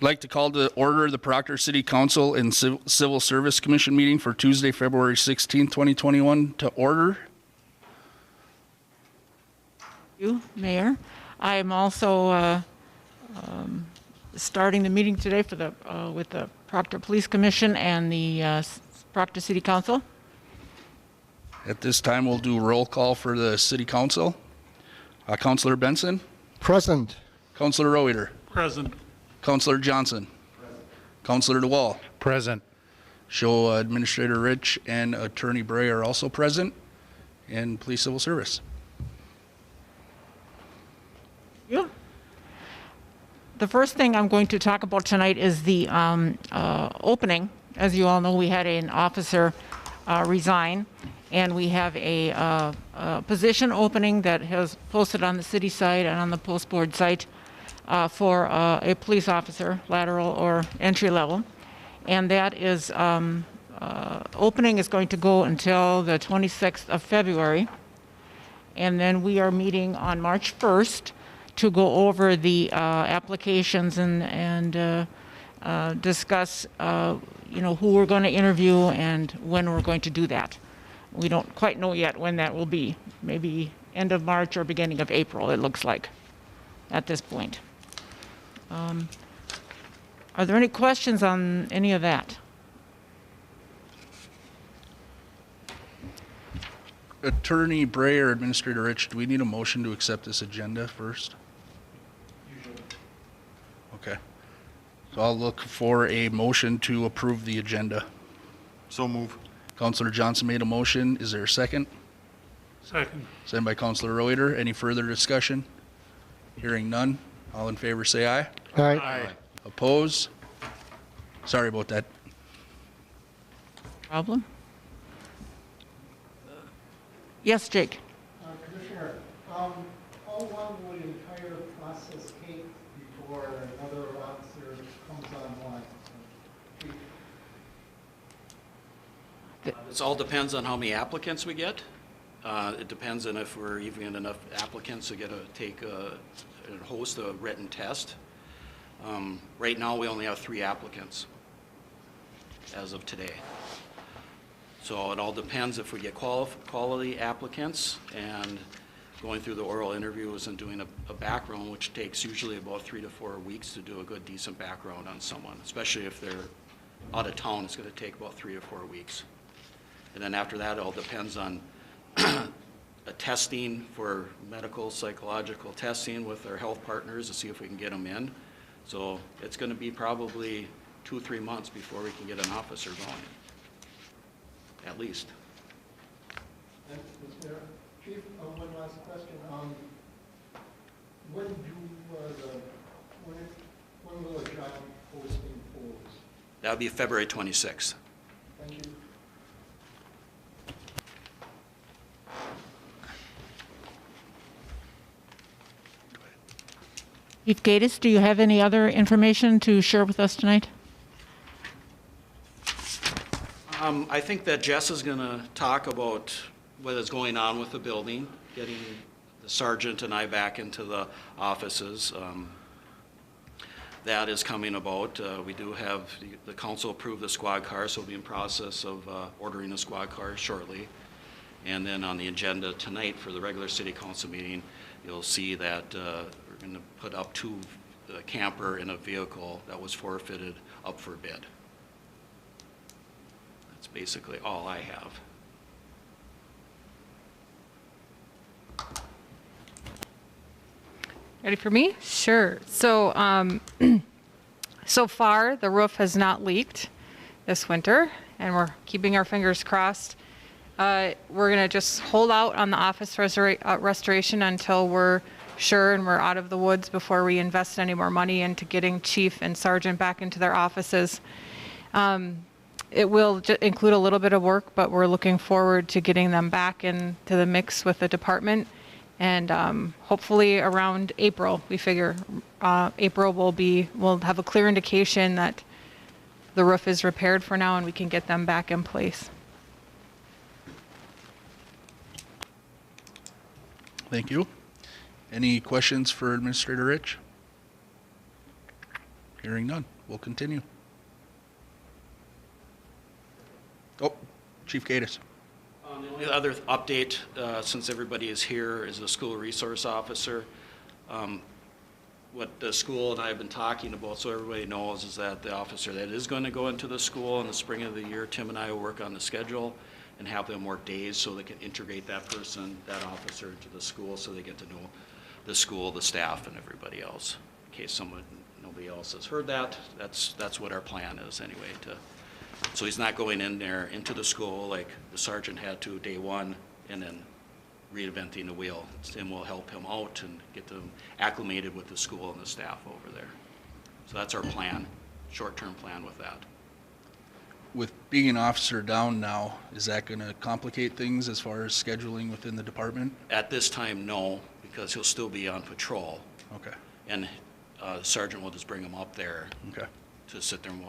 like to call to order the Proctor City Council and Civil Service Commission meeting for Tuesday, February 16th, 2021 to order. Thank you, Mayor. I am also starting the meeting today for the with the Proctor Police Commission and the Proctor City Council. At this time, we'll do roll call for the City Council. Councilor Benson. Present. Councilor Reuter. Present. Councilor Johnson. Present. Councilor DeWall. Present. Show Administrator Rich and Attorney Bray are also present, and Police Civil Service. Yeah. The first thing I'm going to talk about tonight is the opening. As you all know, we had an officer resign, and we have a position opening that has posted on the city site and on the post board site for a police officer, lateral or entry level. And that is, opening is going to go until the 26th of February. And then we are meeting on March 1st to go over the applications and discuss, who we're going to interview and when we're going to do that. We don't quite know yet when that will be. Maybe end of March or beginning of April, it looks like, at this point. Are there any questions on any of that? Attorney Bray or Administrator Rich, do we need a motion to accept this agenda first? Usually. Okay. So I'll look for a motion to approve the agenda. So move. Councilor Johnson made a motion. Is there a second? Second. Second by Councilor Reuter. Any further discussion? Hearing none. All in favor say aye. Aye. Aye. Oppose? Sorry about that. Problem? Yes, Jake. Commissioner, how long will the entire process take before another officer comes online? This all depends on how many applicants we get. It depends on if we're even getting enough applicants to host a written test. Right now, we only have 3 applicants as of today. So it all depends if we get quality applicants and going through the oral interviews and doing a background, which takes usually about 3 to 4 weeks to do a good, decent background on someone, especially if they're out of town. It's going to take about 3 to 4 weeks. And then after that, it all depends on a testing for medical, psychological testing with our health partners to see if we can get them in. So it's going to be probably 2 or 3 months before we can get an officer going, at least. And, Mr. Chief, one last question. When will the job posting close? That would be February 26th. Thank you. Chief Gatis, do you have any other information to share with us tonight? I think that Jess is going to talk about what is going on with the building, getting the sergeant and I back into the offices. That is coming about. We do have the council approved the squad car, so we'll be in process of ordering a squad car shortly. And then on the agenda tonight for the regular city council meeting, you'll see that we're going to put up 2 camper in a vehicle that was forfeited up for bid. That's basically all I have. Ready for me? Sure. So, so far the roof has not leaked this winter, and we're keeping our fingers crossed. We're gonna just hold out on the office restoration until we're sure and we're out of the woods before we invest any more money into getting chief and sergeant back into their offices. It will include a little bit of work, but we're looking forward to getting them back into the mix with the department. And hopefully around April, we figure April we'll have a clear indication that the roof is repaired for now and we can get them back in place. Thank you. Any questions for Administrator Rich? Hearing none, we'll continue. Oh, Chief Gatus. The only other update, since everybody is here, is the school resource officer. What the school and I have been talking about, so everybody knows, is that the officer that is going to go into the school in the spring of the year, Tim and I will work on the schedule and have them work days so they can integrate that person, that officer into the school, so they get to know the school, the staff, and everybody else. In case nobody else has heard that, that's what our plan is anyway. So he's not going in there into the school like the sergeant had to day one and then reinventing the wheel. Tim will help him out and get them acclimated with the school and the staff over there. So that's our plan, short-term plan with that. With being an officer down now, is that going to complicate things as far as scheduling within the department? At this time, no, because he'll still be on patrol. Okay, And the sergeant will just bring him up there okay, to sit there and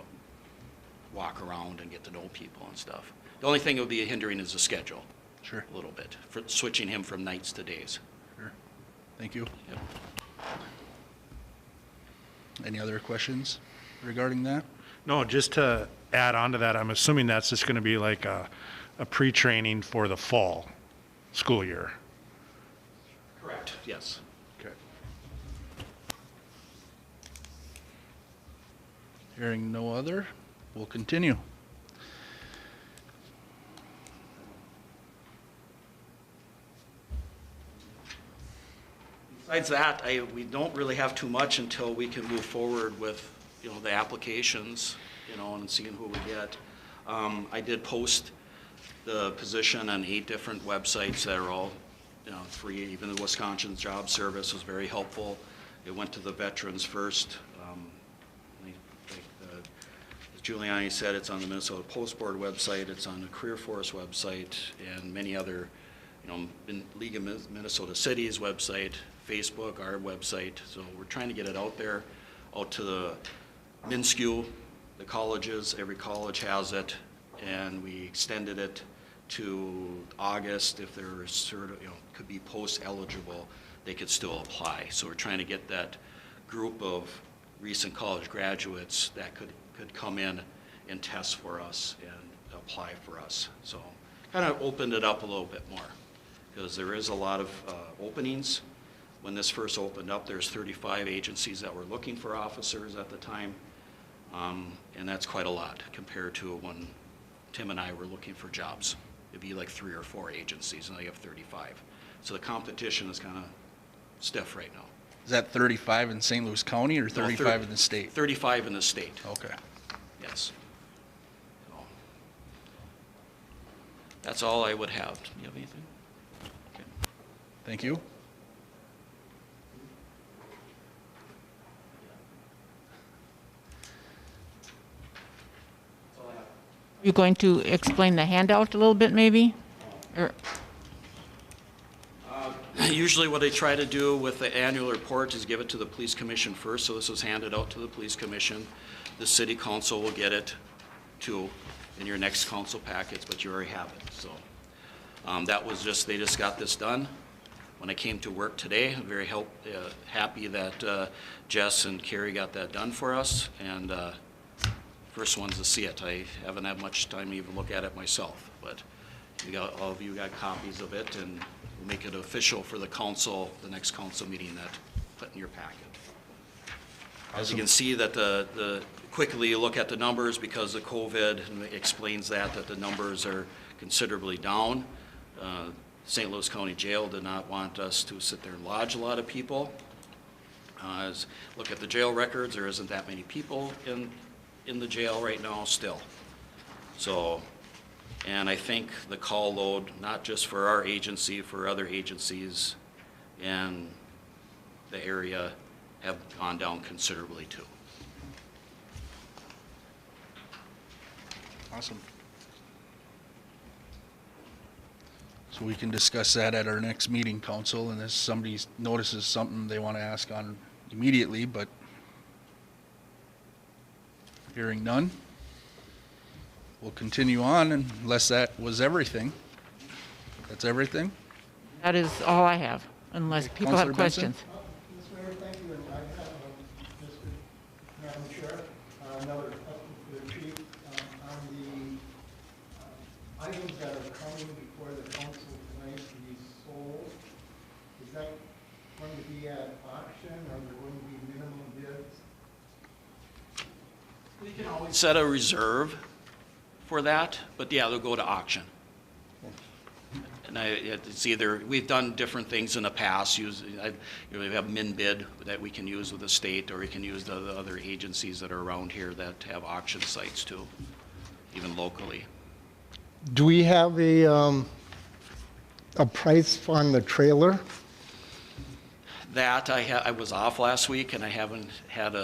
walk around and get to know people and stuff. The only thing that would be hindering is the schedule, sure, a little bit, for switching him from nights to days. sure. Thank you. Yep. Any other questions regarding that? No, just to add on to that, I'm assuming that's just going to be like a pre-training for the fall school year. Correct. Yes. Okay. Hearing no other, we'll continue. Besides that, we don't really have too much until we can move forward with, the applications, and seeing who we get. I did post the position on 8 different websites that are all, free. Even the Wisconsin Job Service was very helpful. It went to the veterans first. As Giuliani said, it's on the Minnesota Post Board website, it's on the Career Force website, and many other, League of Minnesota Cities website, Facebook, our website. So we're trying to get it out there, out to the MinSCU, the colleges. Every college has it, and we extended it to August. If they're could be post eligible, they could still apply. So we're trying to get that group of recent college graduates that could come in and test for us and apply for us. So kind of opened it up a little bit more, because there is a lot of openings. When this first opened up, there's 35 agencies that were looking for officers at the time, and that's quite a lot compared to when Tim and I were looking for jobs. It'd be like 3 or 4 agencies, and now you have 35. So the competition is kind of stiff right now. Is that 35 in St. Louis County or No, 35 in the state? 35 in the state, Okay. yes. So, that's all I would have. Do you have anything? Okay. Thank you. You going to explain the handout a little bit, maybe? Or, Usually what I try to do with the annual report is give it to the police commission first, so this was handed out to the police commission. The city council will get it too in your next council packets, but you already have it, so. That was just, they just got this done. When I came to work today, I'm very happy that Jess and Carrie got that done for us, and first ones to see it. I haven't had much time to even look at it myself, but all of you got copies of it, and we'll make it official for the council, the next council meeting, that put in your packet. As you can see, that the quickly you look at the numbers, because of COVID, and it explains that the numbers are considerably down. St. Louis County Jail did not want us to sit there and lodge a lot of people. Look at the jail records, there isn't that many people in the jail right now still. So, and I think the call load, not just for our agency, for other agencies in the area, have gone down considerably too. Awesome. So we can discuss that at our next meeting, council, and if somebody notices something they want to ask on immediately, but hearing none, we'll continue on unless that was everything. That's everything? that is all I have, unless Okay, people have Councilor Benson? questions. Mr. Mayor, thank you, and I have, Mr. Madam Chair. Another question for the chief. On the items that are coming before the council tonight to be sold, is that going to be at auction, or are there going to be minimum bids? We can always set a reserve for that, but yeah, they'll go to auction. And it's either, we've done different things in the past, we have min bid that we can use with the state, or we can use the other agencies that are around here that have auction sites too, even locally. Do we have a price on the trailer? That, I was off last week and I haven't had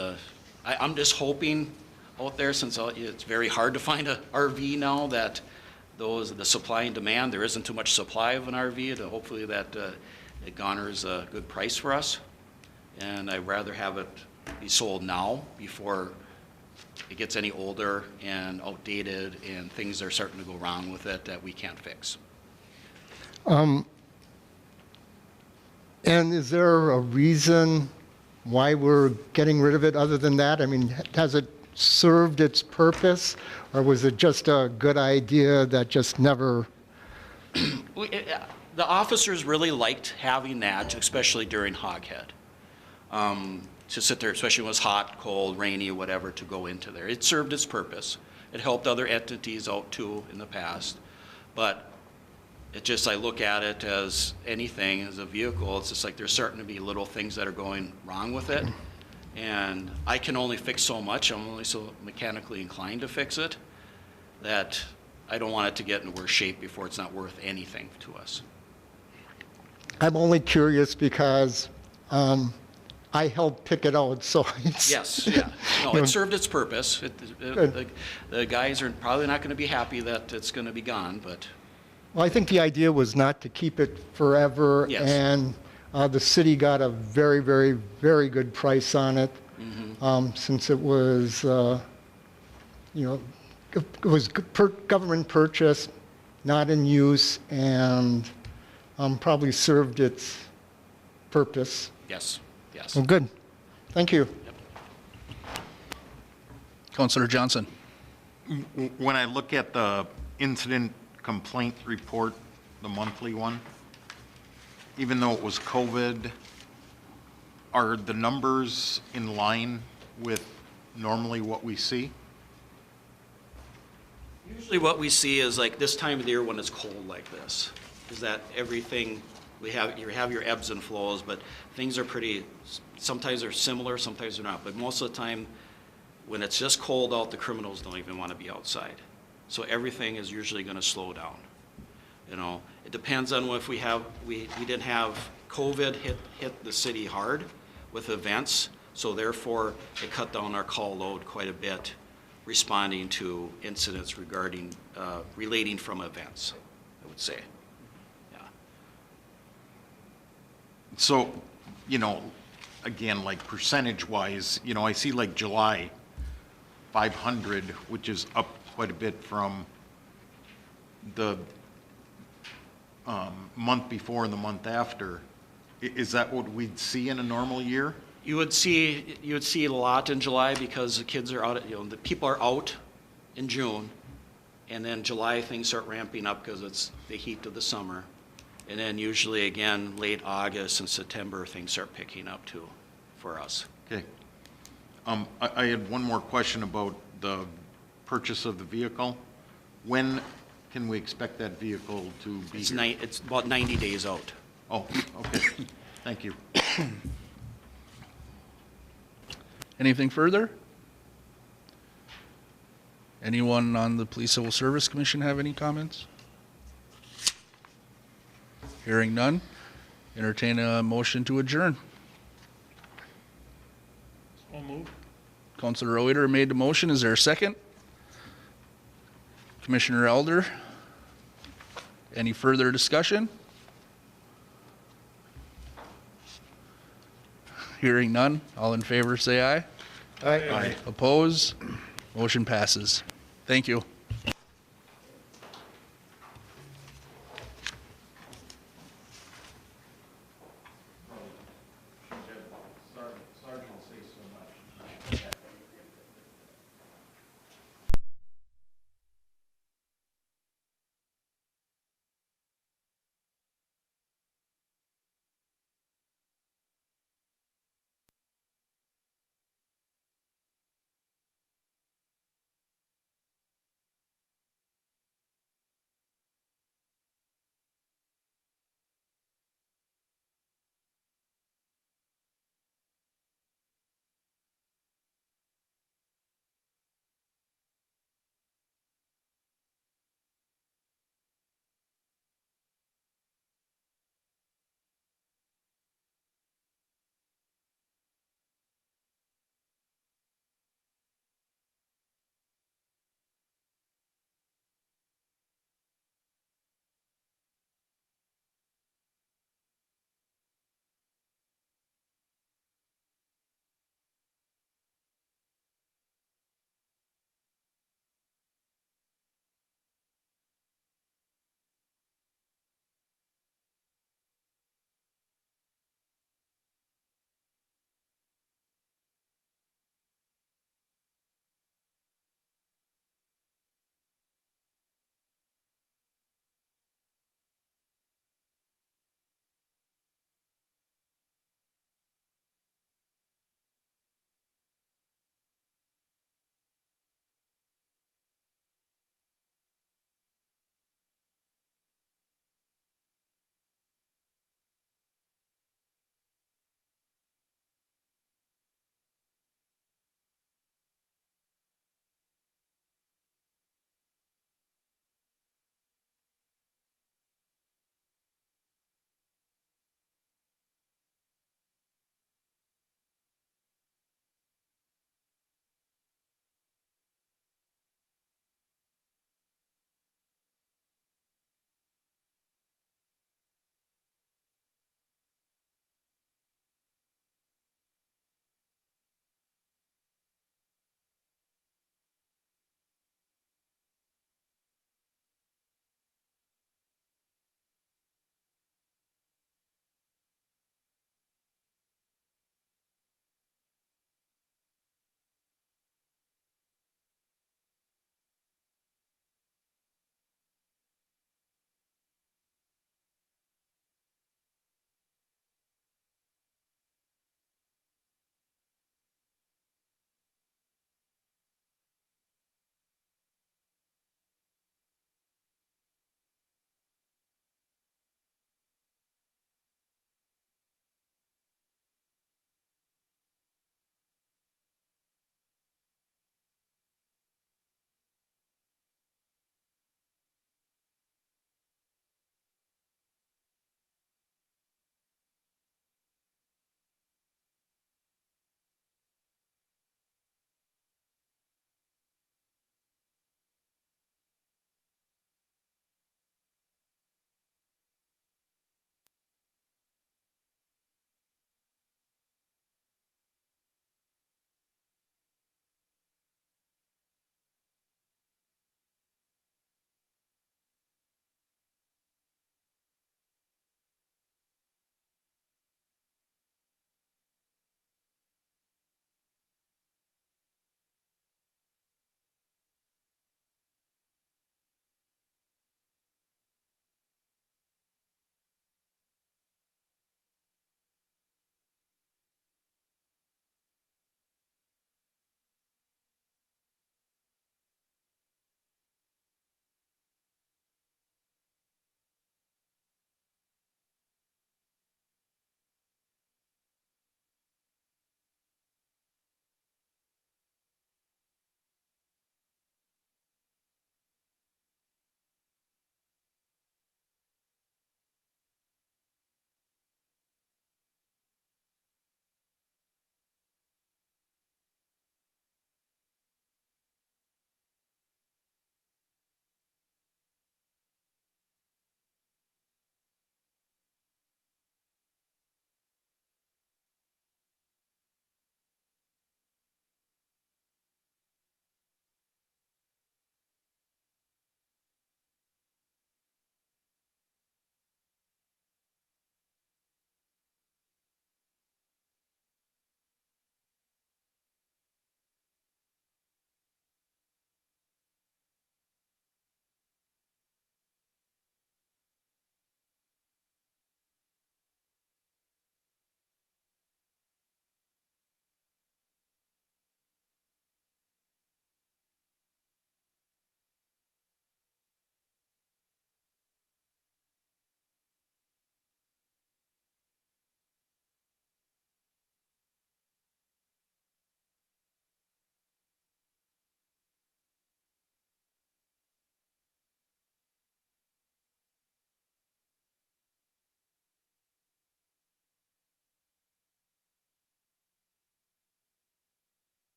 I'm just hoping out there, since it's very hard to find a RV now, that the supply and demand, there isn't too much supply of an RV, hopefully that it garners a good price for us. And I'd rather have it be sold now before it gets any older and outdated and things are starting to go wrong with it that we can't fix. And is there a reason why we're getting rid of it other than that? I mean, has it served its purpose, or was it just a good idea that just never? The officers really liked having that, especially during Hoghead. To sit there, especially when it was hot, cold, rainy, whatever, to go into there. It served its purpose. It helped other entities out too in the past. But it just, I look at it as anything, as a vehicle, it's just like there's starting to be little things that are going wrong with it. And I can only fix so much. I'm only so mechanically inclined to fix it that I don't want it to get in worse shape before it's not worth anything to us. I'm only curious because I helped pick it out, so it's... Yes, yeah. No, it served its purpose. The guys are probably not going to be happy that it's going to be gone, but... Well, I think the idea was not to keep it forever, Yes. and the city got a very, very, very good price on it, since it was, it was government purchase, not in use, and probably served its purpose. Yes, yes. Well, good. Thank you. Councillor Johnson. When I look at the incident complaint report, the monthly one, even though it was COVID, are the numbers in line with normally what we see? Usually what we see is like this time of the year when it's cold like this, is that everything, you have your ebbs and flows, but things are pretty, sometimes they're similar, sometimes they're not. But most of the time, when it's just cold out, the criminals don't even want to be outside. So everything is usually going to slow down. You know, it depends on if we didn't have COVID hit the city hard with events, so therefore it cut down our call load quite a bit, responding to incidents regarding, relating from events, I would say. Yeah. So, again, like percentage-wise, I see like July, 500, which is up quite a bit from the month before and the month after. Is that what we'd see in a normal year? You would see a lot in July because the kids are out, the people are out in June, and then July things start ramping up because it's the heat of the summer. And then usually again, late August and September, things start picking up too for us. Okay. I had one more question about the purchase of the vehicle. When can we expect that vehicle to be here? It's about 90 days out. Oh, okay. Thank you. Anything further? Anyone on the Police Civil Service Commission have any comments? Hearing none, entertain a motion to adjourn. So moved. Councilor Reuter made the motion. Is there a second? Commissioner Elder? Any further discussion? Hearing none, all in favor say aye. Aye. Oppose? Motion passes. Thank you.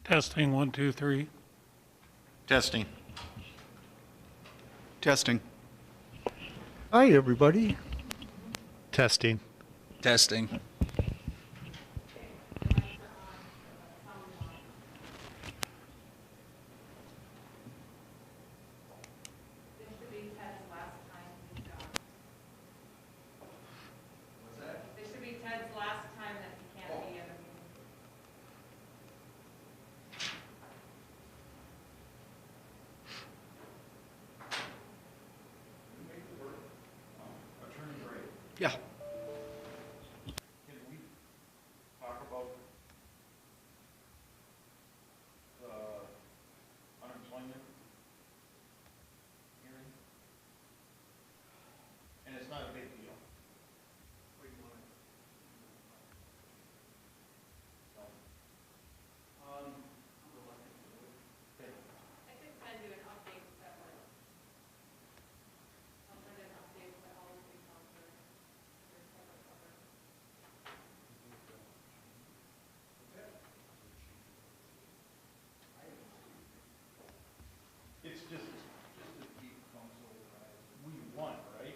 Testing, 1, 2, 3. Testing. Testing. Hi, everybody. Testing. Testing. This should be Ted's last time that he can't be in the meeting. Yeah. Can we talk about the unemployment hearing? And it's not a big deal. I could send you an update separate. I'll send an update to all of these on their separate cover. It's just to keep council, we won, right?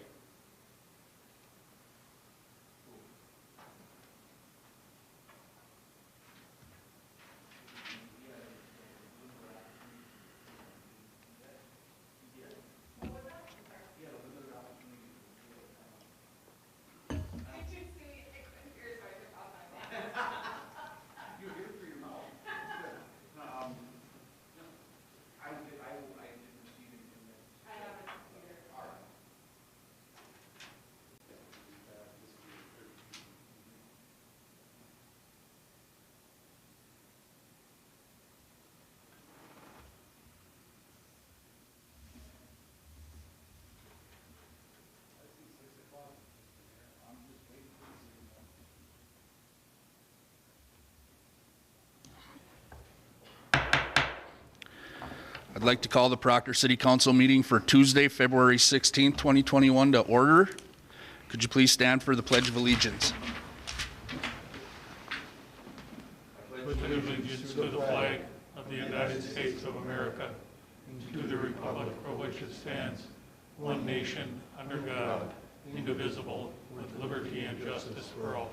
I'd like to call the Proctor City Council meeting for Tuesday, February 16th, 2021 to order. Could you please stand for the Pledge of Allegiance? With allegiance to the flag of the United States of America, and to the republic for which it stands, one nation, under God, indivisible, with liberty and justice for all.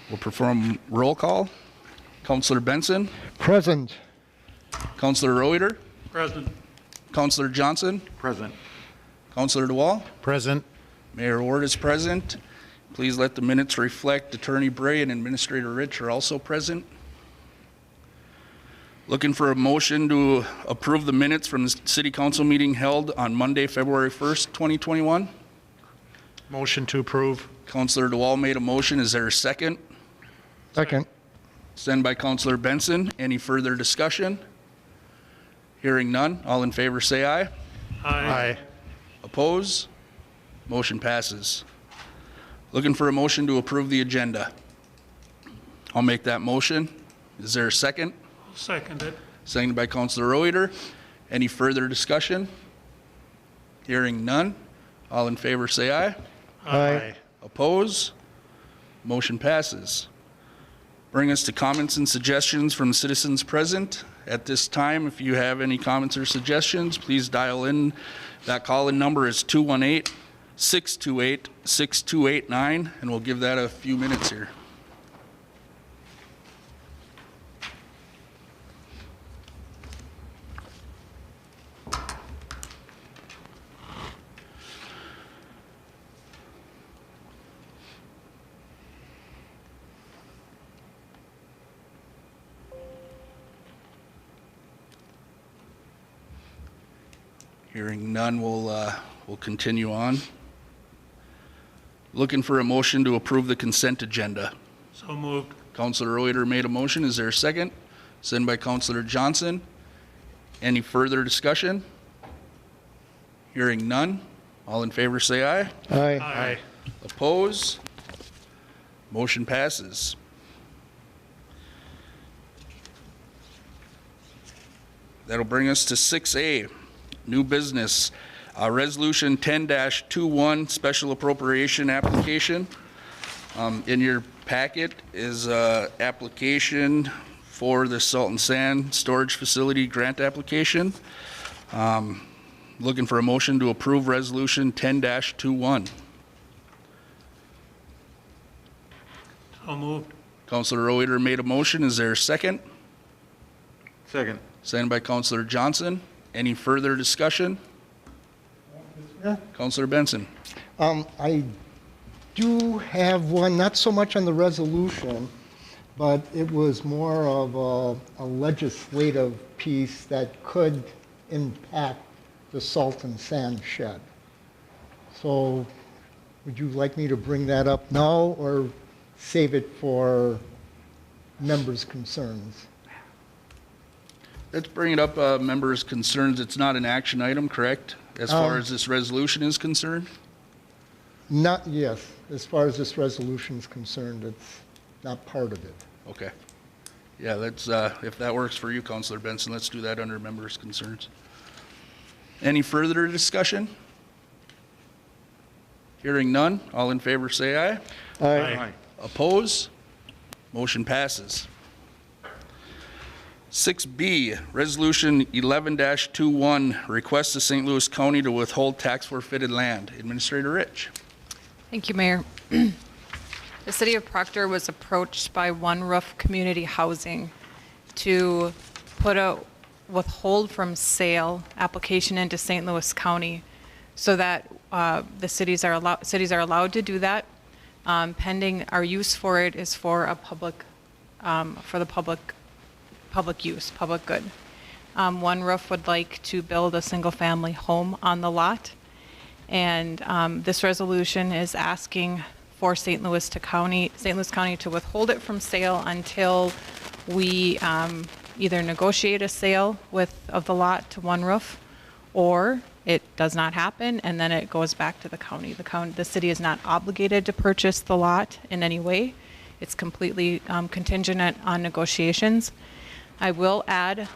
We'll perform roll call. Councillor Benson, Present. Councillor Reuter, Present. Councillor Johnson, Present. Councillor DeWall, Present. Mayor Ward is present. Please let the minutes reflect Attorney Bray and Administrator Rich are also present. Looking for a motion to approve the minutes from the City Council meeting held on Monday, February 1st, 2021. Motion to approve. Councillor DeWall made a motion. Is there a second? Second. Sent by Councillor Benson. Any further discussion? Hearing none. All in favor say aye. Aye. Oppose? Motion passes. Looking for a motion to approve the agenda. I'll make that motion. Is there a second? Second it. Seconded by Councillor Reuter. Any further discussion? Hearing none. All in favor say aye. Aye. Oppose? Motion passes. Bring us to comments and suggestions from citizens present. At this time, if you have any comments or suggestions, please dial in. That call-in number is 218-628-6289, and we'll give that a few minutes here. Hearing none, we'll continue on. Looking for a motion to approve the consent agenda. So moved. Councillor Reuter made a motion. Is there a second? Sent by Councillor Johnson. Any further discussion? Hearing none. All in favor say aye. Aye. Aye. Oppose? Motion passes. That'll bring us to 6A, new business. Resolution 10-21, special appropriation application. In your packet is a application for the salt and sand storage facility grant application. Looking for a motion to approve resolution 10-21. So moved. Councilor Reuter made a motion. Is there a second? Second. Seconded by Councilor Johnson. Any further discussion? Yeah. Councilor Benson. I do have one, not so much on the resolution, but it was more of a legislative piece that could impact the salt and sand shed. So would you like me to bring that up now or save it for members' concerns? Let's bring it up, members' concerns. It's not an action item, correct? As far as this resolution is concerned? Not, yes. As far as this resolution is concerned, it's not part of it. Okay. Yeah, let's, if that works for you, Councilor Benson, let's do that under members' concerns. Any further discussion? Hearing none, all in favor say aye. Aye. Oppose? Motion passes. 6B, Resolution 11-21, request to St. Louis County to withhold tax forfeited land. Administrator Rich. Thank you, Mayor. The city of Proctor was approached by One Roof Community Housing to put a withhold from sale application into St. Louis County so that the cities are allowed to do that. Pending our use for it is for a public use, public good. One Roof would like to build a single-family home on the lot, and this resolution is asking for St. Louis County to withhold it from sale until we either negotiate a sale of the lot to One Roof, or it does not happen, and then it goes back to the county. The city is not obligated to purchase the lot in any way. It's completely contingent on negotiations. I will add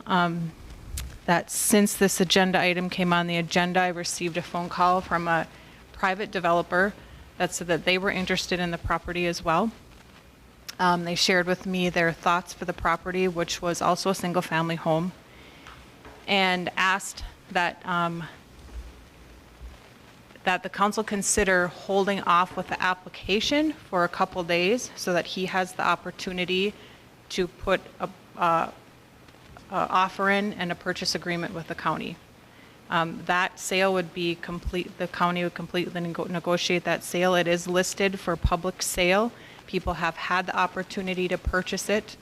that since this agenda item came on the agenda, I received a phone call from a private developer that said that they were interested in the property as well. They shared with me their thoughts for the property, which was also a single-family home, and asked that that the council consider holding off with the application for a couple days so that he has the opportunity to put a offer in and a purchase agreement with the county. That sale would be complete, the county would completely negotiate that sale. It is listed for public sale. People have had the opportunity to purchase it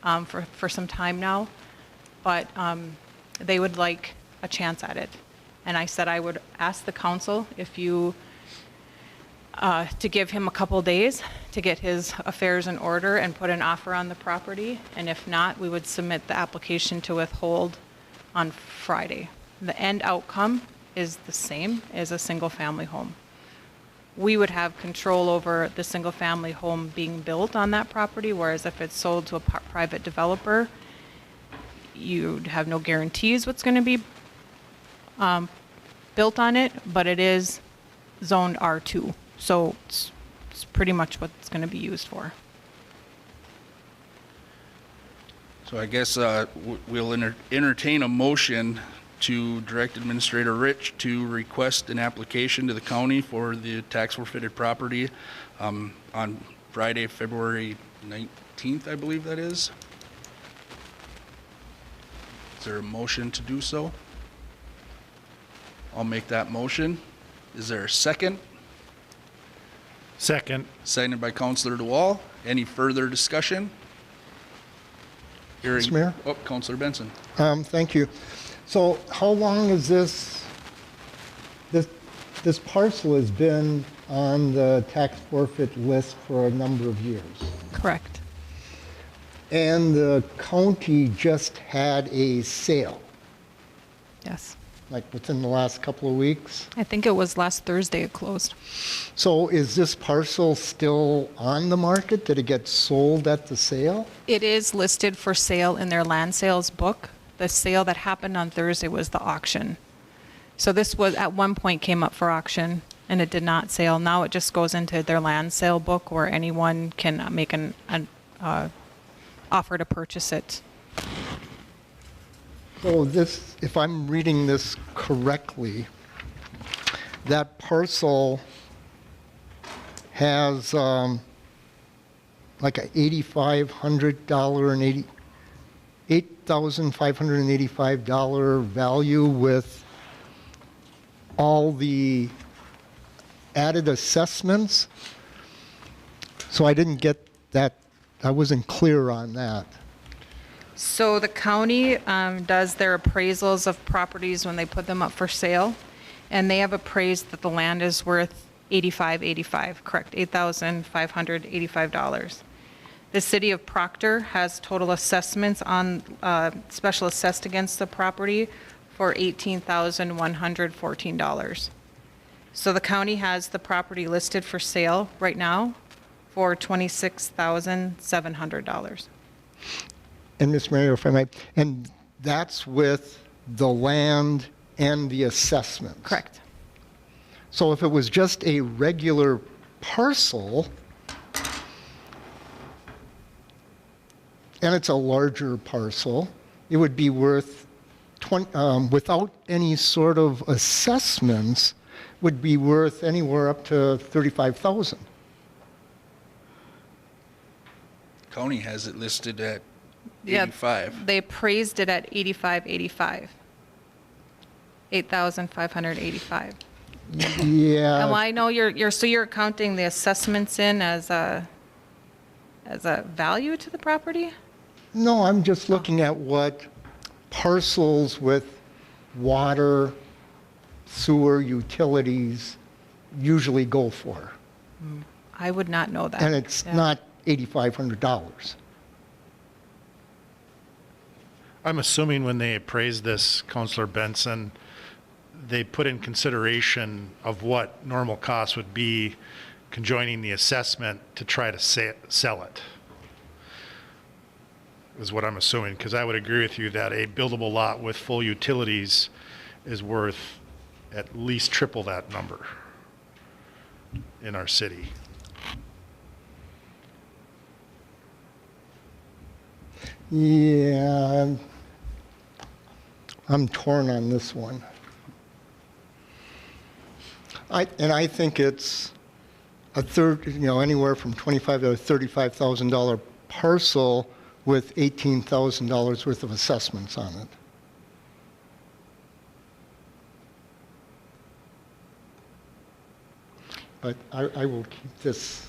for some time now, but they would like a chance at it. And I said I would ask the council if you, to give him a couple days to get his affairs in order and put an offer on the property. And if not, we would submit the application to withhold on Friday. The end outcome is the same as a single-family home. We would have control over the single-family home being built on that property, whereas if it's sold to a private developer, you'd have no guarantees what's going to be built on it, but it is zoned R2. So it's pretty much what it's going to be used for. So I guess we'll entertain a motion to direct Administrator Rich to request an application to the county for the tax forfeited property on Friday, February 19th, I believe that is. Is there a motion to do so? I'll make that motion. Is there a second? Second. Seconded by Councilor DeWall. Any further discussion? Hearing. Mr. Mayor? Oh, Councilor Benson. Thank you. So how long is this parcel has been on the tax forfeit list for a number of years? Correct. And the county just had a sale, Yes. like within the last couple of weeks. I think it was last Thursday it closed. So is this parcel still on the market? Did it get sold at the sale? It is listed for sale in their land sales book. The sale that happened on Thursday was the auction. So this was at one point came up for auction, and it did not sell. Now it just goes into their land sale book where anyone can make an offer to purchase it. So this, if I'm reading this correctly, that parcel has like a $8,585 value with all the added assessments. So I didn't get that, I wasn't clear on that. So the county does their appraisals of properties when they put them up for sale, and they have appraised that the land is worth $8,585, correct, $8,585. The city of Proctor has total assessments on special assessed against the property for $18,114. So the county has the property listed for sale right now for $26,700. And Ms. Mayor, if I might, and that's with the land and the assessments? Correct. So if it was just a regular parcel, and it's a larger parcel, it would be worth, without any sort of assessments, would be worth anywhere up to $35,000. County has it listed at Yeah, 85. they appraised it at $8,585. $8,585. Yeah. And I know you're counting the assessments in as a value to the property? No, I'm just looking at what parcels with water, sewer, utilities usually go for. I would not know that. And it's Yeah. not $8,500. I'm assuming when they appraised this, Councilor Benson, they put in consideration of what normal costs would be conjoining the assessment to try to sell it, is what I'm assuming, because I would agree with you that a buildable lot with full utilities is worth at least triple that number in our city. Yeah, I'm torn on this one. I think it's a third, anywhere from $25,000 to $35,000 parcel with $18,000 worth of assessments on it. But I will keep this.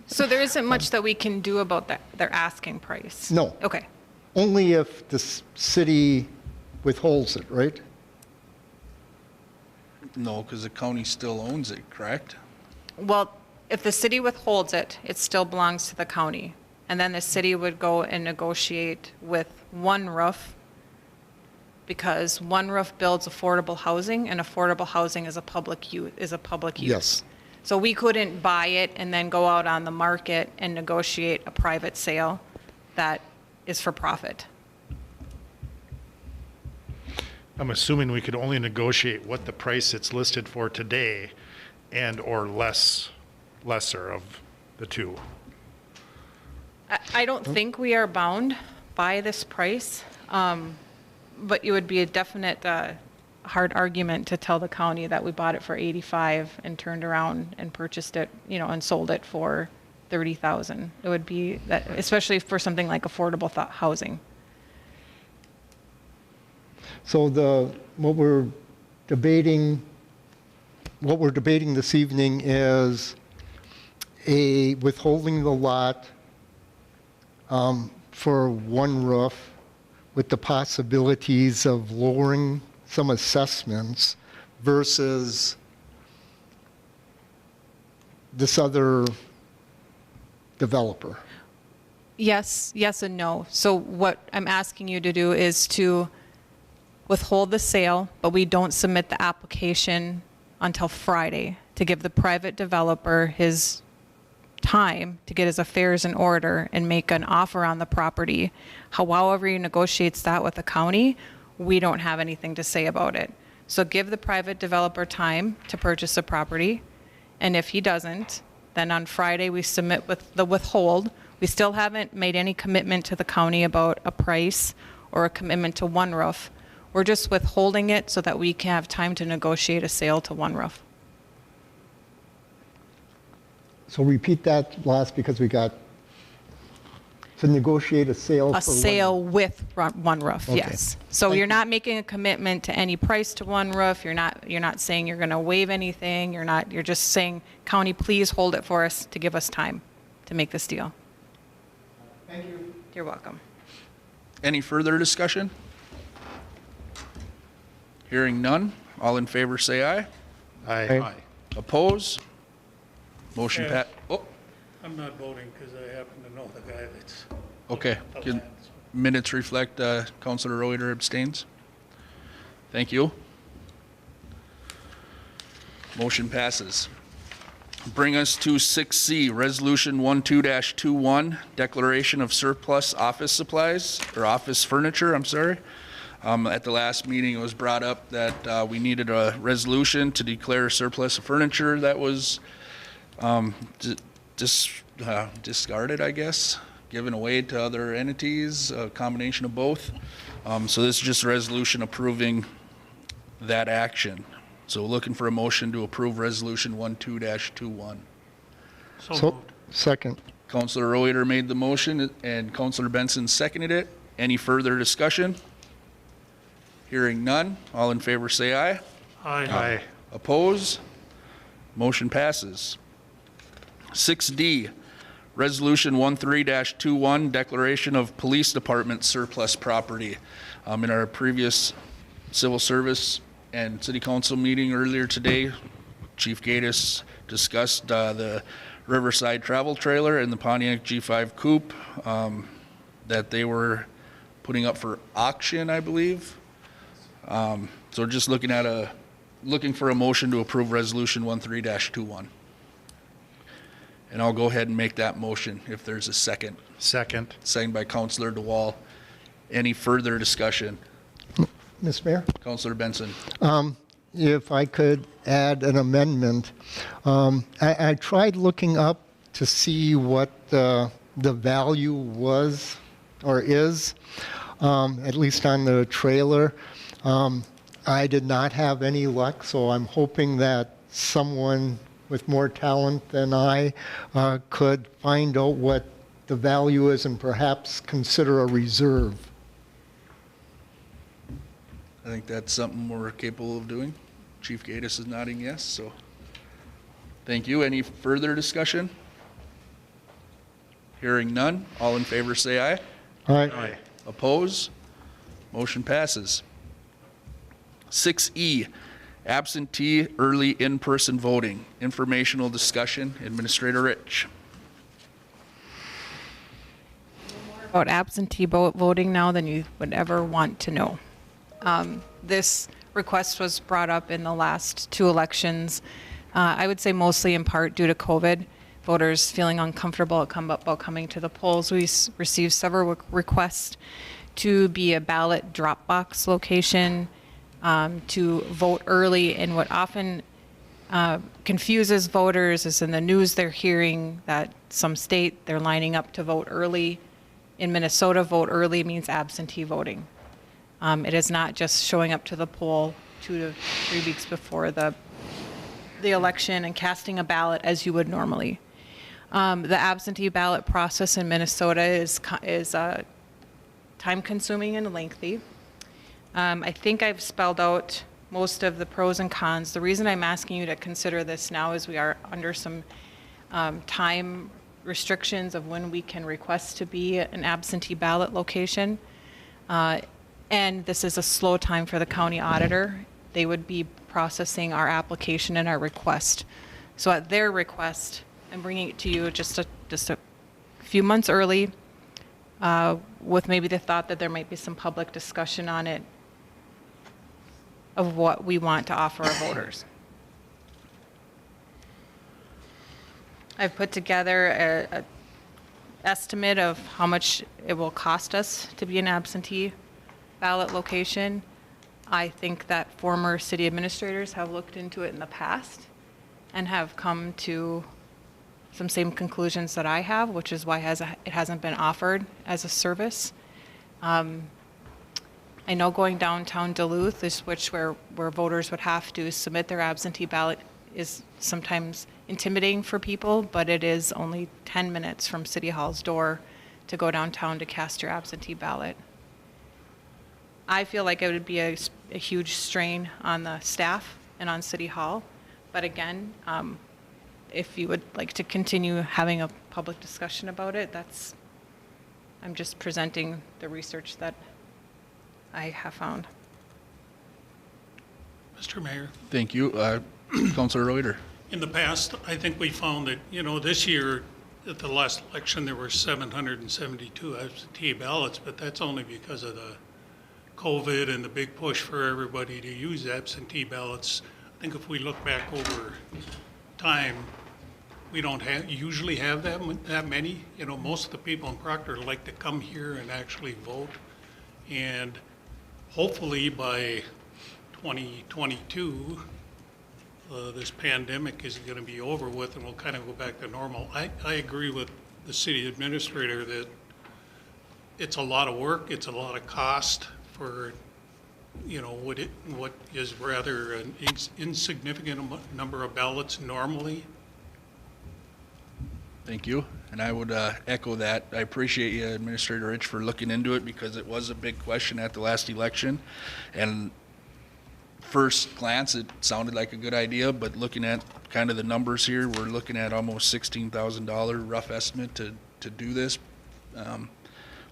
So there isn't much that we can do about their asking price? No. Okay. Only if the city withholds it, right? No, because the county still owns it, correct? Well, if the city withholds it, it still belongs to the county. And then the city would go and negotiate with One Roof, because One Roof builds affordable housing, and affordable housing is a public use. Yes. So we couldn't buy it and then go out on the market and negotiate a private sale that is for profit. I'm assuming we could only negotiate what the price it's listed for today and or lesser of the two. I don't think we are bound by this price, but it would be a definite hard argument to tell the county that we bought it for 85 and turned around and purchased it, and sold it for 30,000. It would be that, especially for something like affordable housing. So what we're debating this evening is a withholding the lot for One Roof with the possibilities of lowering some assessments versus this other developer. Yes and no. So what I'm asking you to do is to withhold the sale, but we don't submit the application until Friday to give the private developer his time to get his affairs in order and make an offer on the property. However he negotiates that with the county, we don't have anything to say about it. So give the private developer time to purchase a property, and if he doesn't, then on Friday we submit with the withhold. We still haven't made any commitment to the county about a price or a commitment to one roof. We're just withholding it so that we can have time to negotiate a sale to one roof. So repeat that last, because we got to negotiate a sale. A for one- sale with one roof, Okay. yes. So Thank you're you. not making a commitment to any price to one roof. You're not saying you're going to waive anything. You're just saying, county, please hold it for us to give us time to make this deal. Thank you. You're welcome. Any further discussion? Hearing none. All in favor, say aye. Aye. Oppose? Motion Yes. Oh, I'm not voting because I happen to know the guy that's. okay. the Can land, so. minutes reflect Councilor Reuter abstains? Thank you. Motion passes. Bring us to 6C, Resolution 12-21, Declaration of Surplus Office Supplies, or Office Furniture, I'm sorry. At the last meeting, it was brought up that we needed a resolution to declare surplus of furniture that was discarded, I guess, given away to other entities, a combination of both. So this is just a resolution approving that action. So looking for a motion to approve Resolution 12-21. So So, moved. second. Councilor Reuter made the motion and Councilor Benson seconded it. Any further discussion? Hearing none. All in favor say aye. Aye. Oppose? Motion passes. 6D, Resolution 13-21, Declaration of Police Department Surplus Property. In our previous Civil Service and City Council meeting earlier today, Chief Gaddis discussed the Riverside travel trailer and the Pontiac G5 coupe that they were putting up for auction, I believe. So just looking for a motion to approve Resolution 13-21. And I'll go ahead and make that motion if there's a second. Second. Second by Councilor DeWall. Any further discussion? Ms. Mayor? Councilor Benson. If I could add an amendment. I tried looking up to see what the value was or is, at least on the trailer. I did not have any luck, so I'm hoping that someone with more talent than I could find out what the value is and perhaps consider a reserve. I think that's something we're capable of doing. Chief Gaddis is nodding yes, so thank you. Any further discussion? Hearing none. All in favor say aye. Aye. Oppose? Motion passes. 6E, absentee early in-person voting. Informational discussion. Administrator Rich. About absentee voting now than you would ever want to know. This request was brought up in the last two elections. I would say mostly in part due to COVID. Voters feeling uncomfortable about coming to the polls. We received several requests to be a ballot drop box location, to vote early. And what often confuses voters is in the news they're hearing that some state they're lining up to vote early. In Minnesota, vote early means absentee voting. It is not just showing up to the poll 2 to 3 weeks before the election and casting a ballot as you would normally. The absentee ballot process in Minnesota is time-consuming and lengthy. I think I've spelled out most of the pros and cons. The reason I'm asking you to consider this now is we are under some time restrictions of when we can request to be an absentee ballot location. And this is a slow time for the county auditor. They would be processing our application and our request. So at their request, I'm bringing it to you just a few months early, with maybe the thought that there might be some public discussion on it of what we want to offer our voters. I've put together an estimate of how much it will cost us to be an absentee ballot location. I think that former city administrators have looked into it in the past and have come to some same conclusions that I have, which is why it hasn't been offered as a service. I know going downtown Duluth is where voters would have to submit their absentee ballot is sometimes intimidating for people, but it is only 10 minutes from City Hall's door to go downtown to cast your absentee ballot. I feel like it would be a huge strain on the staff and on City Hall, but again, if you would like to continue having a public discussion about it, I'm just presenting the research that I have found. Mr. Mayor, Thank you. Councilor Reuter. in the past, I think we found that, this year, at the last election, there were 772 absentee ballots, but that's only because of the COVID and the big push for everybody to use absentee ballots. I think if we look back over time, we don't usually have that many. Most of the people in Proctor like to come here and actually vote. And hopefully by 2022, this pandemic is going to be over with and we'll kind of go back to normal. I agree with the city administrator that it's a lot of work, it's a lot of cost for, what is rather an insignificant number of ballots normally. Thank you. And I would echo that. I appreciate you, Administrator Rich, for looking into it because it was a big question at the last election. And first glance, it sounded like a good idea, but looking at kind of the numbers here, we're looking at almost $16,000 rough estimate to do this. A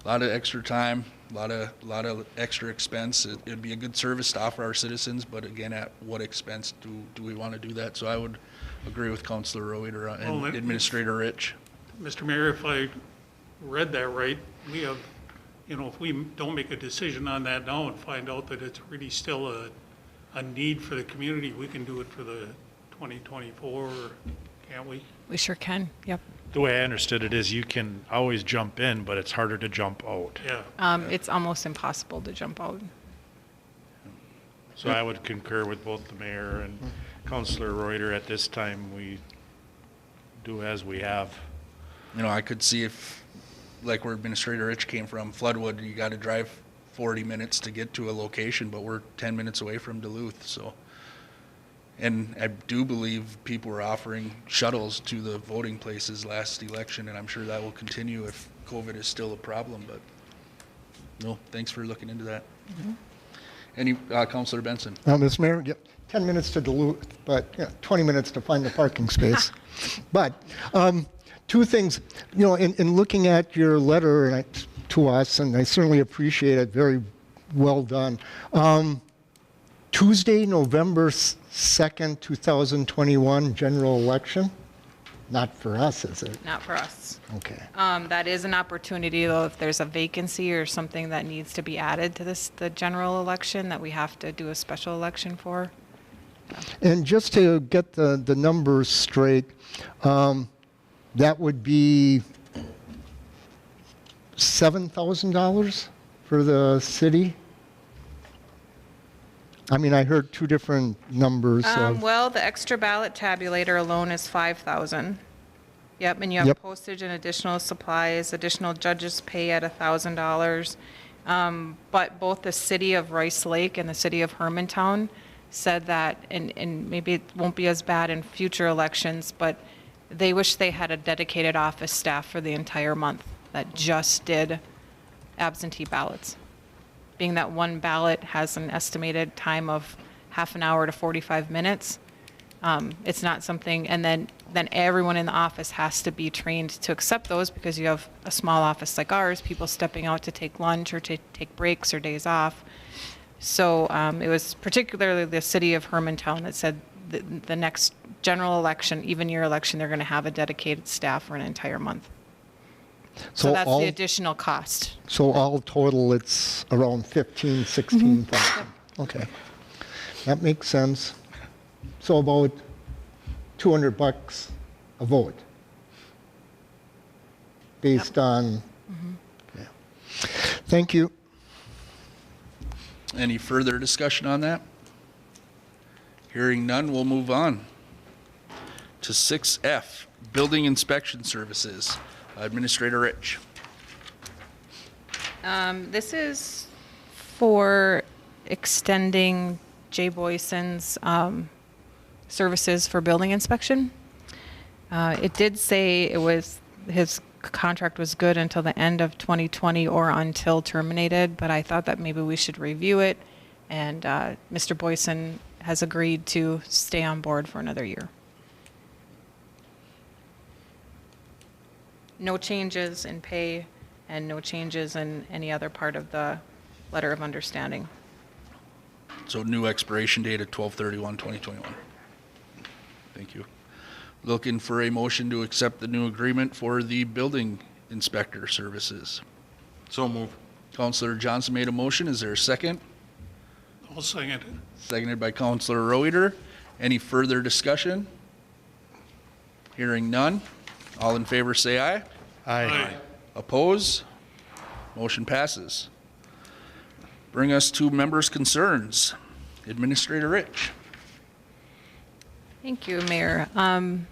lot of extra time, a lot of extra expense. It'd be a good service to offer our citizens, but again, at what expense do we want to do that? So I would agree with Councilor Reuter and Administrator Rich. Mr. Mayor, if I read that right, we have, if we don't make a decision on that now and find out that it's really still a need for the community, we can do it for the 2024, can't we? We sure can, yep. The way I understood it is you can always jump in, but it's harder to jump out. Yeah. It's almost impossible to jump out. So I would concur with both the mayor and Councilor Reuter. At this time, we do as we have. I could see if, like where Administrator Rich came from, Floodwood, you got to drive 40 minutes to get to a location, but we're 10 minutes away from Duluth, so. And I do believe people were offering shuttles to the voting places last election, and I'm sure that will continue if COVID is still a problem, but no, thanks for looking into that. Mm-hmm. Any, Councilor Benson? Mr. Mayor, yep, 10 minutes to Duluth, but 20 minutes to find the parking space. But two things, in looking at your letter to us, and I certainly appreciate it, very well done. Tuesday, November 2nd, 2021, general election? Not for us, is it? Not for us. Okay. That is an opportunity, though, if there's a vacancy or something that needs to be added to the general election that we have to do a special election for. And just to get the numbers straight, that would be $7,000 for the city? I mean, I heard two different numbers. Well, the extra ballot tabulator alone is $5,000. Yep, and you have postage and additional supplies, additional judges pay at $1,000. But both the city of Rice Lake and the city of Hermantown said that, and maybe it won't be as bad in future elections, but they wish they had a dedicated office staff for the entire month that just did absentee ballots. Being that one ballot has an estimated time of half an hour to 45 minutes, it's not something, and then everyone in the office has to be trained to accept those because you have a small office like ours, people stepping out to take lunch or to take breaks or days off. So it was particularly the city of Hermantown that said the next general election, even year election, they're going to have a dedicated staff for an entire month. So that's the additional cost. So all total, it's around 15, 16,000. Okay, that makes sense. So about $200 a vote, based on. Yeah. Thank you. Any further discussion on that? Hearing none, we'll move on to 6F, Building Inspection Services. Administrator Rich. This is for extending Jay Boyson's services for building inspection. It did say his contract was good until the end of 2020 or until terminated, but I thought that maybe we should review it, and Mr. Boyson has agreed to stay on board for another year. No changes in pay and no changes in any other part of the letter of understanding. So new expiration date at 12/31/2021. Thank you. Looking for a motion to accept the new agreement for the building inspector services. So move. Counselor Johnson made a motion. Is there a second? I'll second it. Seconded by Counselor Reuter. Any further discussion? Hearing none. All in favor say aye. Aye. Oppose? Motion passes. Bring us to members' concerns. Administrator Rich. Thank you, Mayor.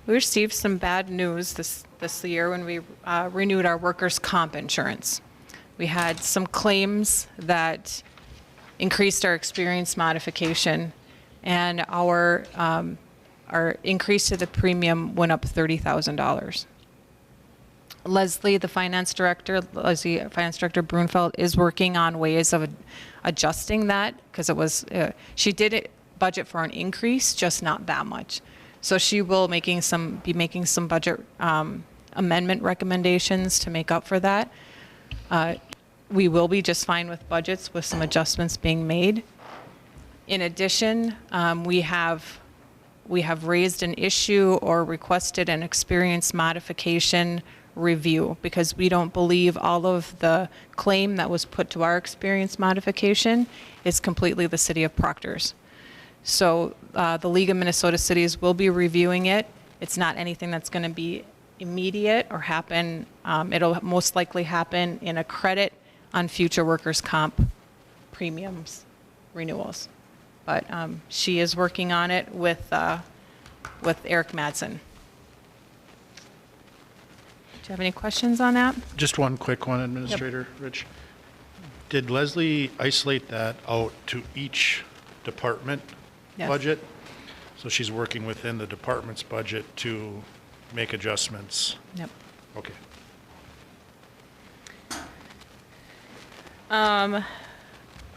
We received some bad news this year when we renewed our workers' comp insurance. We had some claims that increased our experience modification, and our increase to the premium went up $30,000. Leslie, finance director Brunfeld, is working on ways of adjusting that, because it was she did budget for an increase, just not that much. So she will be making some budget amendment recommendations to make up for that. We will be just fine with budgets with some adjustments being made. In addition, we have raised an issue or requested an experience modification review, because we don't believe all of the claim that was put to our experience modification is completely the city of Proctor's. So the League of Minnesota Cities will be reviewing it. It's not anything that's going to be immediate or happen. It'll most likely happen in a credit on future workers' comp premiums renewals. But she is working on it with Eric Madsen. Do you have any questions on that? Just one quick one, Administrator Rich. Did Leslie isolate that out to each department Yes. budget? So she's working within the department's budget to make adjustments? Yep. Okay.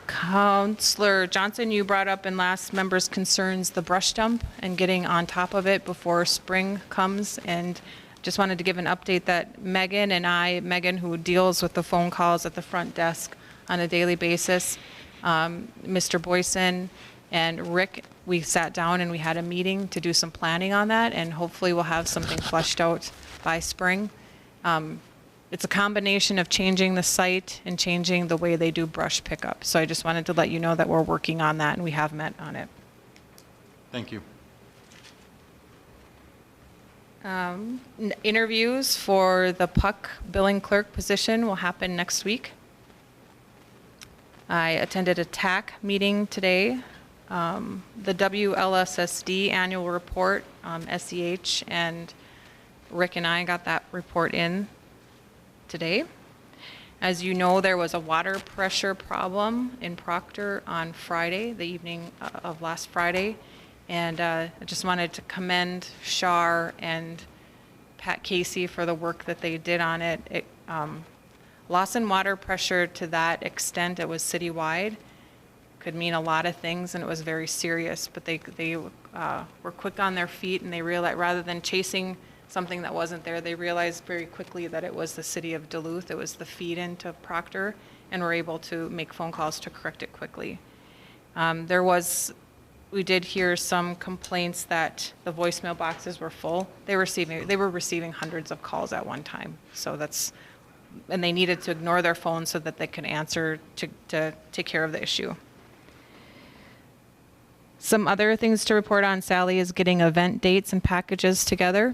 Counselor Johnson, you brought up in last member's concerns the brush dump and getting on top of it before spring comes, and just wanted to give an update that Megan, who deals with the phone calls at the front desk on a daily basis, Mr. Boyson and Rick, we sat down and we had a meeting to do some planning on that, and hopefully we'll have something fleshed out by spring. It's a combination of changing the site and changing the way they do brush pickup. So I just wanted to let you know that we're working on that and we have met on it. Thank you. Interviews for the PUC billing clerk position will happen next week. I attended a TAC meeting today. The WLSSD annual report, SEH, and Rick and I got that report in today. As you know, there was a water pressure problem in Proctor on Friday, the evening of last Friday. And I just wanted to commend Shar and Pat Casey for the work that they did on it. Loss in water pressure to that extent, it was citywide, could mean a lot of things, and it was very serious. But they were quick on their feet, and they realized, rather than chasing something that wasn't there, they realized very quickly that it was the city of Duluth. It was the feed into Proctor, and were able to make phone calls to correct it quickly. We did hear some complaints that the voicemail boxes were full. They were receiving hundreds of calls at one time. So and they needed to ignore their phones so that they could answer to take care of the issue. Some other things to report on, Sally, is getting event dates and packages together.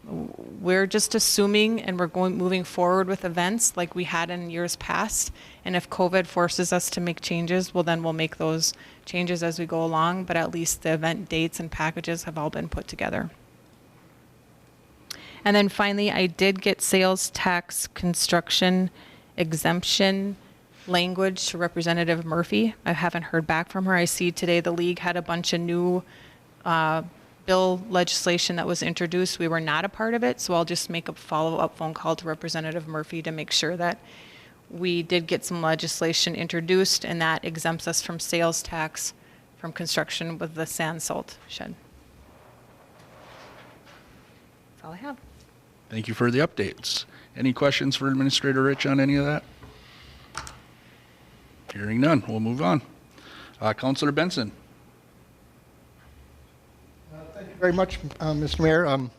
we're just assuming, and we're moving forward with events like we had in years past. And if COVID forces us to make changes, well, then we'll make those changes as we go along. But at least the event dates and packages have all been put together. And then finally, I did get sales tax construction exemption language to Representative Murphy. I haven't heard back from her. I see today the league had a bunch of new bill legislation that was introduced. We were not a part of it, so I'll just make a follow-up phone call to Representative Murphy to make sure that we did get some legislation introduced and that exempts us from sales tax from construction with the sand salt shed. That's all I have. Thank you for the updates. Any questions for Administrator Rich on any of that? Hearing none, we'll move on. Councilor Benson. Thank you very much, Mr. Mayor.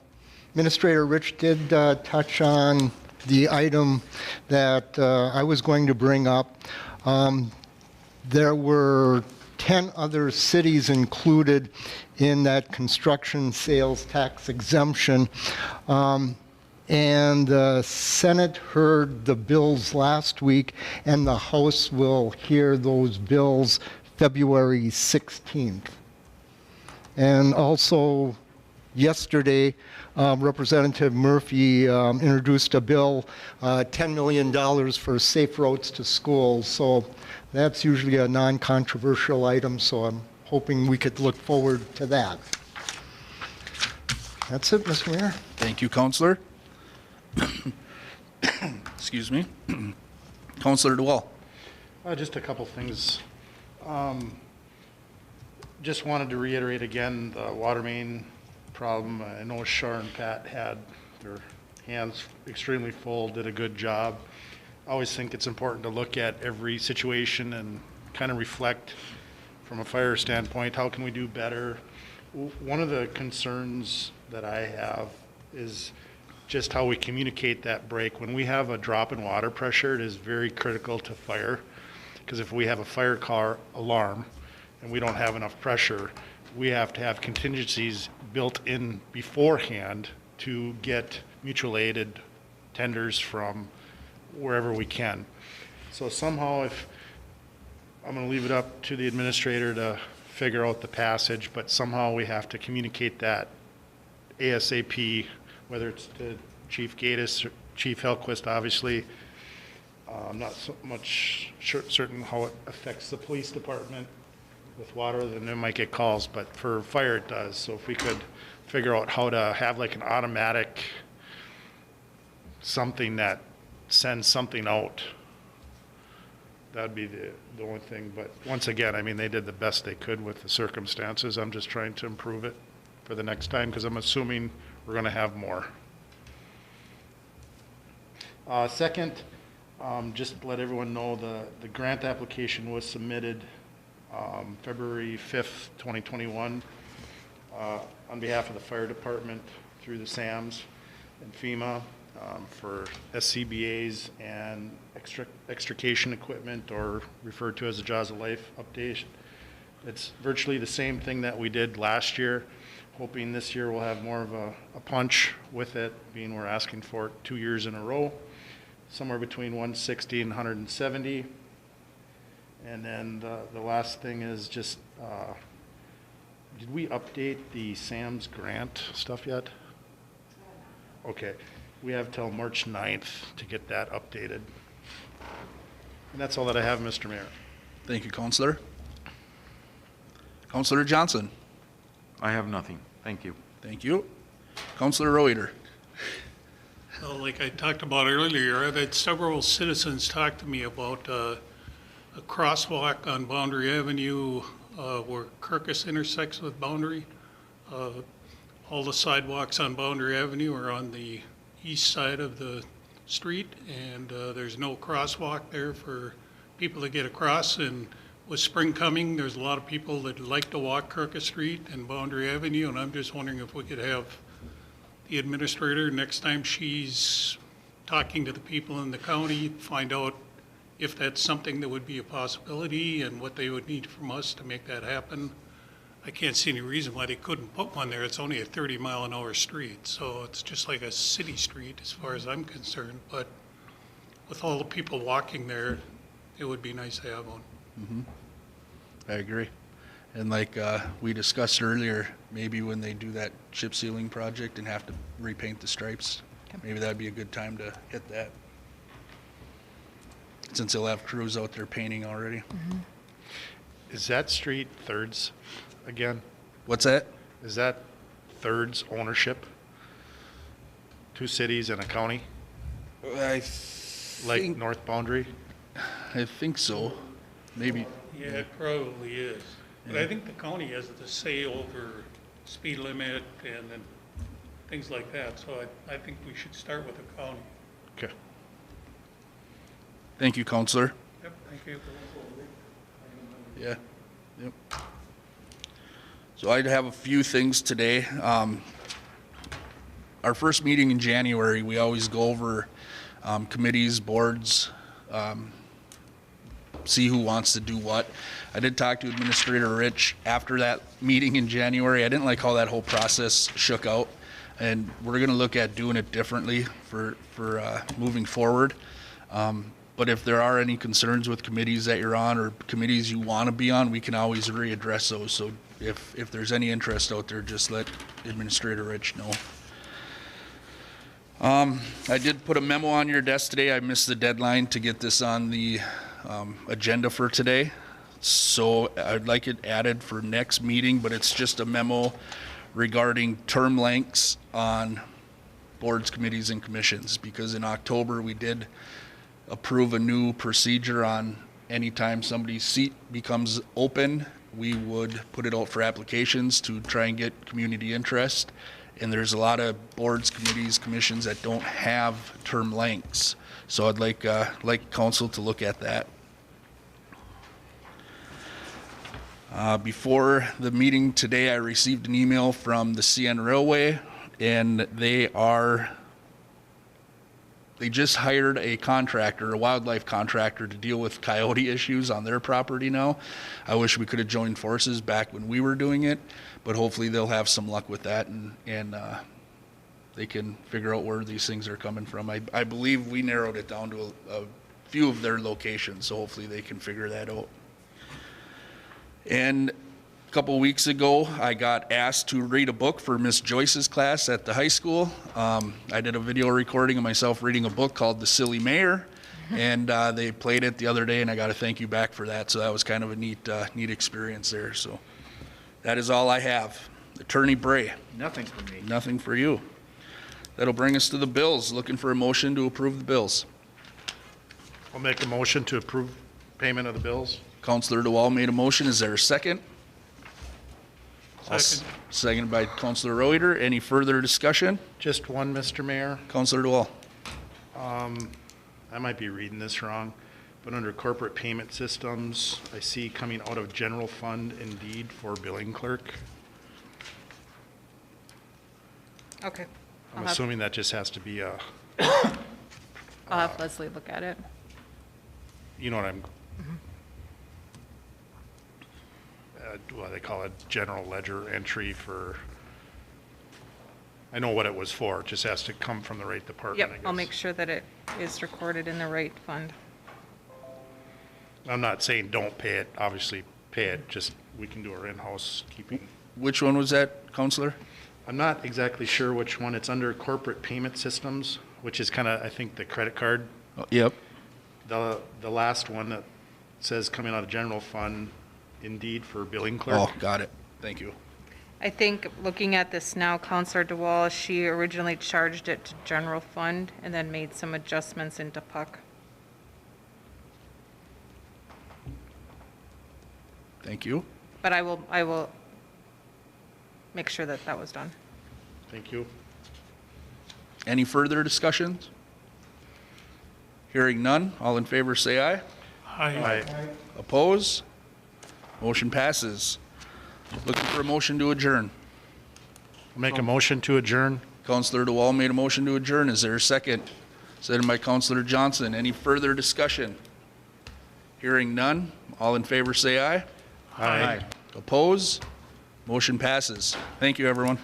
Administrator Rich did touch on the item that I was going to bring up. There were 10 other cities included in that construction sales tax exemption. And the Senate heard the bills last week, and the House will hear those bills February 16th. And also, yesterday, Representative Murphy introduced a bill, $10 million for safe routes to schools. So that's usually a non-controversial item, so I'm hoping we could look forward to that. That's it, Mr. Mayor. Thank you, Councilor. Excuse me. Councilor DeWall. Just a couple things. Just wanted to reiterate again the water main problem. I know Shar and Pat had their hands extremely full, did a good job. I always think it's important to look at every situation and kind of reflect from a fire standpoint, how can we do better? One of the concerns that I have is just how we communicate that break. When we have a drop in water pressure, it is very critical to fire, because if we have a fire car alarm and we don't have enough pressure, we have to have contingencies built in beforehand to get mutual aided tenders from wherever we can. So somehow, if I'm going to leave it up to the administrator to figure out the passage, but somehow we have to communicate that ASAP, whether it's to Chief Gaddis or Chief Hellquist, obviously. I'm not so much certain how it affects the police department with water, then they might get calls, but for fire it does. So if we could figure out how to have like an automatic something that sends something out, that'd be the only thing. But once again, I mean, they did the best they could with the circumstances. I'm just trying to improve it for the next time, because I'm assuming we're going to have more. Second, just to let everyone know, the grant application was submitted February 5th, 2021 on behalf of the fire department through the SAMs and FEMA for SCBAs and extrication equipment, or referred to as the Jaws of Life update. It's virtually the same thing that we did last year. Hoping this year we'll have more of a punch with it, being we're asking for it 2 years in a row, somewhere between 160 and 170. And then the last thing is just, did we update the SAM's grant stuff yet? Okay, we have till March 9th to get that updated. And that's all that I have, Mr. Mayor. Thank you, Councilor. Councilor Johnson. I have nothing. Thank you. Thank you. Councilor Reuter. Well, like I talked about earlier, I've had several citizens talk to me about a crosswalk on Boundary Avenue where Kirkus intersects with Boundary. All the sidewalks on Boundary Avenue are on the east side of the street, and there's no crosswalk there for people to get across. And with spring coming, there's a lot of people that like to walk Kirkus Street and Boundary Avenue, and I'm just wondering if we could have the administrator, next time she's talking to the people in the county, find out if that's something that would be a possibility and what they would need from us to make that happen. I can't see any reason why they couldn't put one there. It's only a 30-mile-an-hour street, so it's just like a city street as far as I'm concerned. But with all the people walking there, it would be nice to have one. I agree. And like we discussed earlier, maybe when they do that chip sealing project and have to repaint the stripes, maybe that'd be a good time to hit that. Since they'll have crews out there painting already. Is that street Thirds again? What's that? Is that Thirds ownership? 2 cities and a county, I like think, north boundary? I think so. Maybe. Yeah, it probably is. But I think the county has the say over speed limit and then things like that. So I think we should start with the county. Okay. Thank you, Counselor. Yep, thank you. Yeah. Yep. So I have a few things today. Our first meeting in January, we always go over committees, boards, see who wants to do what. I did talk to Administrator Rich after that meeting in January. I didn't like how that whole process shook out, and we're going to look at doing it differently for moving forward. But if there are any concerns with committees that you're on or committees you want to be on, we can always readdress those. So if there's any interest out there, just let Administrator Rich know. I did put a memo on your desk today. I missed the deadline to get this on the agenda for today. So I'd like it added for next meeting, but it's just a memo regarding term lengths on boards, committees, and commissions. Because in October, we did approve a new procedure on anytime somebody's seat becomes open, we would put it out for applications to try and get community interest. And there's a lot of boards, committees, commissions that don't have term lengths. So I'd like council to look at that. Before the meeting today, I received an email from the CN Railway, and they just hired a contractor, a wildlife contractor, to deal with coyote issues on their property now. I wish we could have joined forces back when we were doing it, but hopefully they'll have some luck with that and they can figure out where these things are coming from. I believe we narrowed it down to a few of their locations, so hopefully they can figure that out. And a couple weeks ago, I got asked to read a book for Miss Joyce's class at the high school. I did a video recording of myself reading a book called The Silly Mayor, and they played it the other day, and I got to thank you back for that. So that was kind of a neat experience there. So that is all I have. Attorney Bray. Nothing for me. Nothing for you. That'll bring us to the bills. Looking for a motion to approve the bills. I'll make a motion to approve payment of the bills. Councilor DeWall made a motion. Is there a second? Second. Seconded by Councilor Reuter. Any further discussion? Just one, Mr. Mayor. Councilor DeWall. I might be reading this wrong, but under corporate payment systems, I see coming out of general fund indeed for billing clerk. Okay. I'm assuming that just has to be a, I'll have Leslie look at it. you know what I'm, what they call it, general ledger entry for, I know what it was for, it just has to come from the right department, I Yep, guess. I'll make sure that it is recorded in the right fund. I'm not saying don't pay it, obviously pay it, just we can do our in-house keeping. Which one was that, Councilor? I'm not exactly sure which one, it's under corporate payment systems, which is kind of, I think, the credit card. Oh, yep. The last one that says coming out of general fund, indeed for billing clerk. Oh, got it. Thank you. I think, looking at this now, Counselor DeWall, she originally charged it to general fund and then made some adjustments into PUC. Thank you. But I will make sure that that was done. Thank you. Any further discussions? Hearing none. All in favor say aye. Aye. Oppose? Motion passes. Looking for a motion to adjourn. Make a motion to adjourn. Councilor DeWall made a motion to adjourn. Is there a second? Seconded by Councilor Johnson. Any further discussion? Hearing none. All in favor say aye. Aye. Oppose? Motion passes. Thank you, everyone.